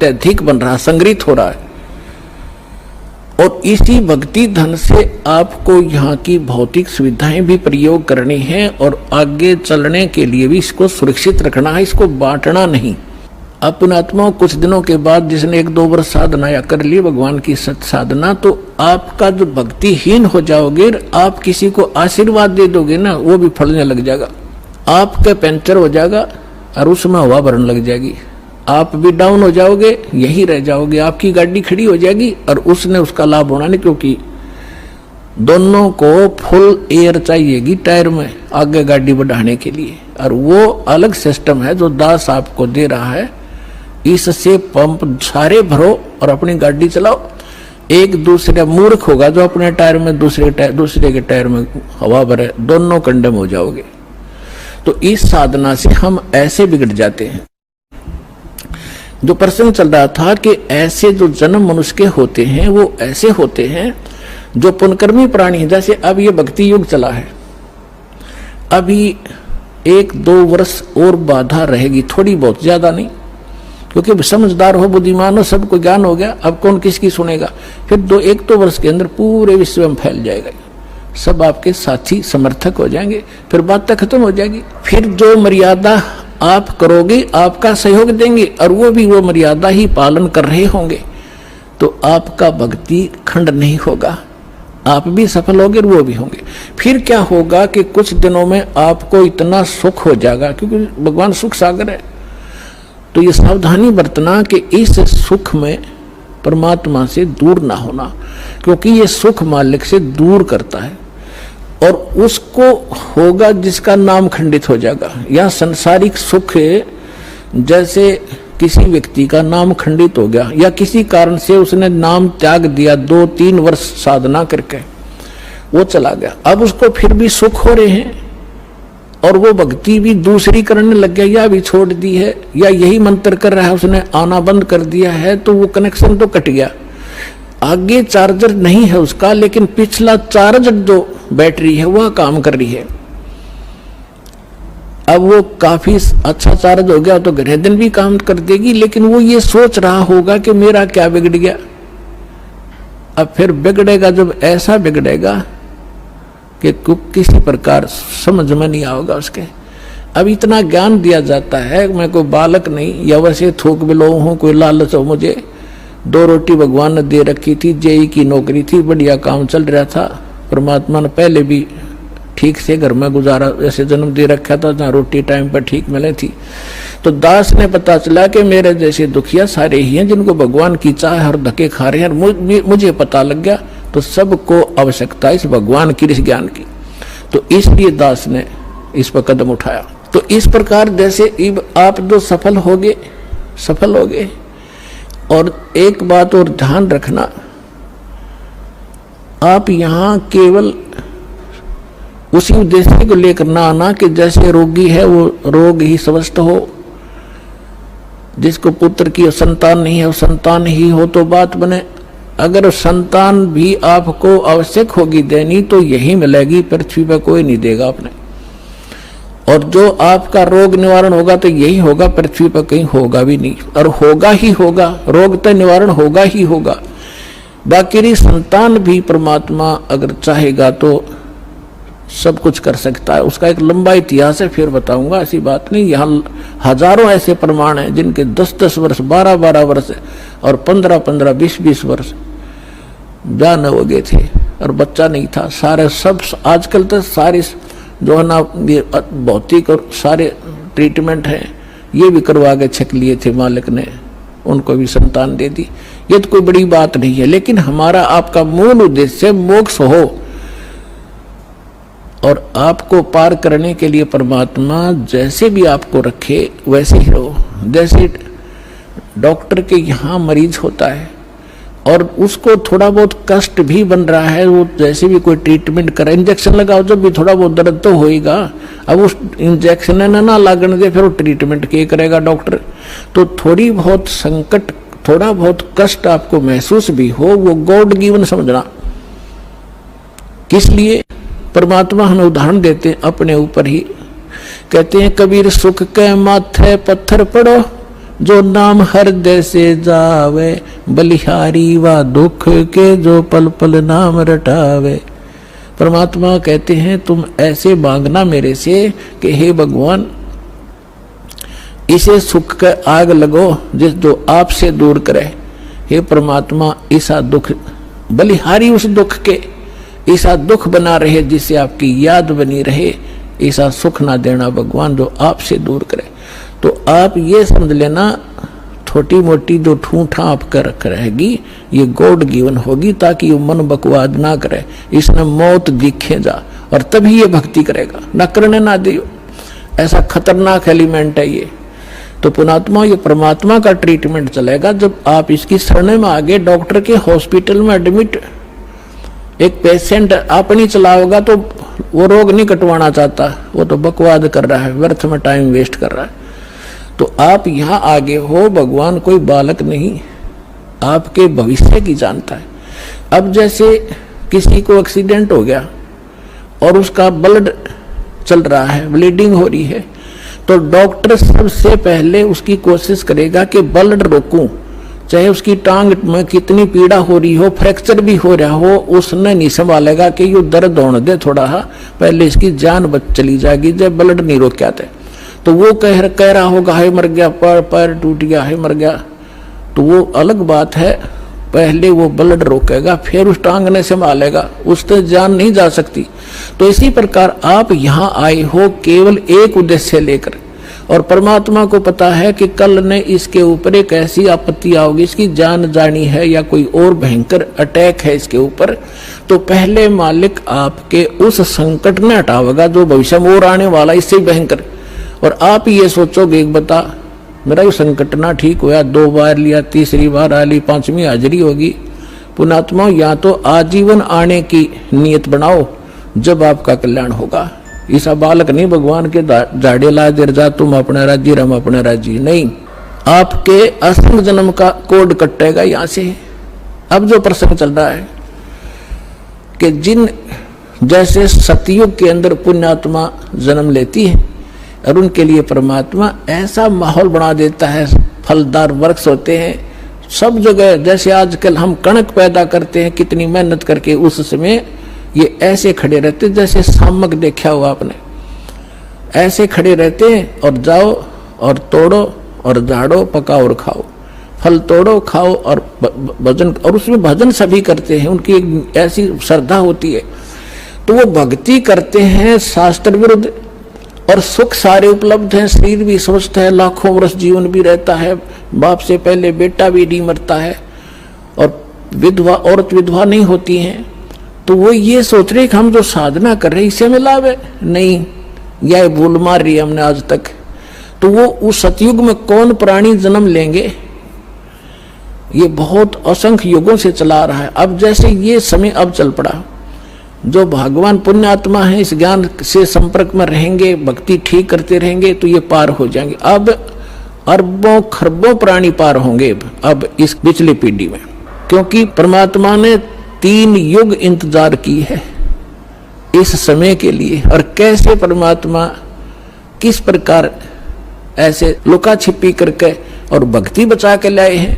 अत्यधिक बन रहा, संग्रहित हो रहा है। और इसी भक्ति धन से आपको यहाँ की भौतिक सुविधाएं भी प्रयोग करनी है और आगे चलने के लिए भी इसको सुरक्षित रखना है, इसको बांटना नहीं। अपने आत्मा कुछ दिनों के बाद जिसने 1-2 वर्ष साधना या कर ली भगवान की सत साधना, तो आपका जो भक्तिहीन हो जाओगे, आप किसी को आशीर्वाद दे दोगे ना, वो भी फलने लग जाएगा। आपका पंचर हो जाएगा और उसमें हवा भरने लग जाएगी, आप भी डाउन हो जाओगे, यही रह जाओगे। आपकी गाड़ी खड़ी हो जाएगी और उसने उसका लाभ होना नहीं, क्योंकि दोनों को फुल एयर चाहिएगी टायर में आगे गाड़ी बढ़ाने के लिए। और वो अलग सिस्टम है जो दास आपको दे रहा है, इससे पंप सारे भरो और अपनी गाड़ी चलाओ। एक दूसरे मूर्ख होगा जो अपने टायर में दूसरे के टायर में हवा भरे, दोनों कंडम हो जाओगे। तो इस साधना से हम ऐसे बिगड़ जाते हैं। जो प्रश्न चल रहा था कि ऐसे जो जन्म मनुष्य के होते हैं वो ऐसे होते हैं जो पुनकर्मी प्राणी है। जैसे अब ये भक्ति युग चला है, अभी 1-2 वर्ष और बाधा रहेगी, थोड़ी बहुत, ज्यादा नहीं, क्योंकि समझदार हो, बुद्धिमान हो, सबको ज्ञान हो गया, अब कौन किसकी सुनेगा। फिर 1-2 वर्ष के अंदर पूरे विश्व में फैल जाएगा, सब आपके साथी समर्थक हो जाएंगे, फिर बात तक खत्म हो जाएगी। फिर जो मर्यादा आप करोगे आपका सहयोग देंगे और वो भी वो मर्यादा ही पालन कर रहे होंगे, तो आपका भक्ति खंड नहीं होगा, आप भी सफल होंगे और वो भी होंगे। फिर क्या होगा कि कुछ दिनों में आपको इतना सुख हो जाएगा, क्योंकि भगवान सुख सागर है। तो ये सावधानी बरतना कि इस सुख में परमात्मा से दूर ना होना, क्योंकि ये सुख मालिक से दूर करता है और उसको होगा जिसका नाम खंडित हो जाएगा। या सांसारिक सुख जैसे किसी व्यक्ति का नाम खंडित हो गया या किसी कारण से उसने नाम त्याग दिया, 2-3 वर्ष साधना करके वो चला गया, अब उसको फिर भी सुख हो रहे हैं और वो भक्ति भी दूसरी करने लग गया, या भी छोड़ दी है या यही मंत्र कर रहा है, उसने आना बंद कर दिया है, तो वो कनेक्शन तो कट गया। आगे चार्जर नहीं है उसका, लेकिन पिछला चार्ज जो बैटरी है वह काम कर रही है। अब वो काफी अच्छा चार्ज हो गया तो घने दिन भी काम कर देगी, लेकिन वो ये सोच रहा होगा कि मेरा क्या बिगड़ गया। अब फिर बिगड़ेगा, जब ऐसा बिगड़ेगा कि किसी प्रकार समझ में नहीं आएगा उसके। अब इतना ज्ञान दिया जाता है, मैं कोई बालक नहीं या वैसे थोक बिलो हूँ, कोई लालच हो मुझे। 2 रोटी भगवान ने दे रखी थी, जेई की नौकरी थी, बढ़िया काम चल रहा था, परमात्मा ने पहले भी ठीक से घर में गुजारा, ऐसे जन्म दे रखा था जहाँ रोटी टाइम पर ठीक मिले थी। तो दास ने पता चला कि मेरे जैसे दुखिया सारे ही हैं जिनको भगवान की चाह और धक्के खा रहे हैं। मुझे पता लग गया, तो सबको आवश्यकता इस भगवान की, इस ज्ञान की। तो इसलिए दास ने इस पर कदम उठाया। तो इस प्रकार जैसे आप जो सफल होगे। और एक बात और ध्यान रखना, आप यहाँ केवल उसी उद्देश्य को लेकर ना आना कि जैसे रोगी है वो रोग ही स्वस्थ हो, जिसको पुत्र की संतान नहीं है वो संतान ही हो तो बात बने। अगर संतान भी आपको आवश्यक होगी देनी तो यही मिलेगी, पृथ्वी पर कोई नहीं देगा आपने। और जो आपका रोग निवारण होगा तो यही होगा, पृथ्वी पर कहीं होगा भी नहीं, और होगा ही होगा, रोग तो निवारण होगा ही होगा। बाकी संतान भी परमात्मा अगर चाहेगा तो सब कुछ कर सकता है। उसका एक लंबा इतिहास है, फिर बताऊंगा, ऐसी बात नहीं। यहाँ हजारों ऐसे प्रमाण हैं जिनके 10-10 वर्ष, 12-12 वर्ष और 15-15, 20-20 वर्ष जान हो गए थे और बच्चा नहीं था। सारे सब आजकल तो सारे जो है ना भौतिक और सारे ट्रीटमेंट हैं, ये भी करवा के छक लिए थे मालिक ने, उनको भी संतान दे दी। ये तो कोई बड़ी बात नहीं है, लेकिन हमारा आपका मूल उद्देश्य मोक्ष हो और आपको पार करने के लिए परमात्मा जैसे भी आपको रखे वैसे ही रहो। जैसे डॉक्टर के यहाँ मरीज होता है और उसको थोड़ा बहुत कष्ट भी बन रहा है, वो जैसे भी कोई ट्रीटमेंट करे, इंजेक्शन लगाओ, जब भी थोड़ा बहुत दर्द तो होएगा। अब उस इंजेक्शन ना लागने दे, फिर वो ट्रीटमेंट क्या करेगा डॉक्टर। तो थोड़ी बहुत संकट, थोड़ा बहुत कष्ट आपको महसूस भी हो, वो गॉड गिवन समझना। किस लिए? परमात्मा हमें उदाहरण देते हैं अपने ऊपर ही। कहते हैं कबीर सुख के माथे पत्थर पड़ो, जो नाम हृदय से जावे, बलिहारी वा दुख के जो पल पल नाम रटावे। परमात्मा कहते हैं तुम ऐसे मांगना मेरे से कि हे भगवान, इसे सुख का आग लगो जिस जो आपसे दूर करे। हे परमात्मा, ऐसा दुख बलिहारी उस दुख के, ऐसा दुख बना रहे जिससे आपकी याद बनी रहे, ऐसा सुख ना देना भगवान जो आपसे दूर करे। तो आप ये समझ लेना, छोटी मोटी जो ठूठा आप कर रहेगी ये गॉड गिवन होगी, ताकि ये मन बकवाद ना करे, इसने मौत दिखे जा, और तभी ये भक्ति करेगा, ना करने ना दियो। ऐसा खतरनाक एलिमेंट है ये। तो पुणात्मा, ये परमात्मा का ट्रीटमेंट चलेगा जब आप इसकी शरण में आगे। डॉक्टर के हॉस्पिटल में एडमिट एक पेशेंट अपनी चलाओगा तो वो रोग नहीं कटवाना चाहता, वो तो बकवाद कर रहा है, व्यर्थ में टाइम वेस्ट कर रहा है। तो आप यहाँ आगे हो, भगवान कोई बालक नहीं, आपके भविष्य की जानता है। अब जैसे किसी को एक्सीडेंट हो गया और उसका ब्लड चल रहा है, ब्लीडिंग हो रही है, तो डॉक्टर सबसे पहले उसकी कोशिश करेगा कि ब्लड रोकूं, चाहे उसकी टांग में कितनी पीड़ा हो रही हो, फ्रैक्चर भी हो रहा हो, उसने नहीं संभालेगा कि ये दर्द होने दे थोड़ा, पहले इसकी जान बच चली जाएगी जब ब्लड नहीं रोक आते। तो वो कह रहा होगा हाय मर गया, पैर टूट गया, हाय मर गया, तो वो अलग बात है। पहले वो ब्लड रोकेगा, फिर उस टांग ने संभालेगा, उससे जान नहीं जा सकती। तो इसी प्रकार आप यहाँ आए हो केवल एक उद्देश्य लेकर, और परमात्मा को पता है कि कल ने इसके ऊपर एक ऐसी आपत्ति आओगी, इसकी जान जानी है या कोई और भयंकर अटैक है इसके ऊपर, तो पहले मालिक आपके उस संकट ने हटावेगा जो भविष्य में और आने वाला इससे भयंकर। और आप ये सोचोगे एक बता मेरा ये संकट ना ठीक हुआ, 2 बार लिया, तीसरी बार आ ली, 5वीं हाजिरी होगी। पुणात्मा, या तो आजीवन आने की नियत बनाओ जब आपका कल्याण होगा। ऐसा बालक नहीं भगवान के झाड़े ला देर जा तुम अपना राज्य हम अपना राज्य, नहीं, आपके असंग जन्म का कोड कटेगा यहां से। अब जो प्रसंग चल रहा है कि जिन जैसे सतयुग के अंदर पुण्यात्मा जन्म लेती है और उनके लिए परमात्मा ऐसा माहौल बना देता है, फलदार वृक्ष होते हैं सब जगह। जैसे आजकल हम कणक पैदा करते हैं कितनी मेहनत करके, उस समय ये ऐसे खड़े रहते जैसे सामक देखा हुआ आपने, ऐसे खड़े रहते हैं और जाओ और तोड़ो और झाड़ो, पकाओ और खाओ, फल तोड़ो खाओ और भजन, और उसमें भजन सभी करते हैं, उनकी एक ऐसी श्रद्धा होती है। तो वो भक्ति करते हैं शास्त्र विरुद्ध, और सुख सारे उपलब्ध हैं, शरीर भी स्वस्थ है, लाखों वर्ष जीवन भी रहता है, बाप से पहले बेटा भी नहीं मरता है, और विधवा औरत विधवा नहीं होती हैं। तो वो ये सोच रहे कि हम जो साधना कर रहे हैं इससे हमें लाभ है, नहीं, यह भूल मार रही है हमने आज तक। तो वो उस सतयुग में कौन प्राणी जन्म लेंगे, ये बहुत असंख्य युगों से चला रहा है। अब जैसे ये समय अब चल पड़ा, जो भगवान पुण्यात्मा है इस ज्ञान से संपर्क में रहेंगे, भक्ति ठीक करते रहेंगे तो ये पार हो जाएंगे। अब अरबों खरबों प्राणी पार होंगे अब इस पिछली पीढ़ी में, क्योंकि परमात्मा ने 3 युग इंतजार की है इस समय के लिए। और कैसे परमात्मा किस प्रकार ऐसे लुका छिपी करके और भक्ति बचा के लाए हैं।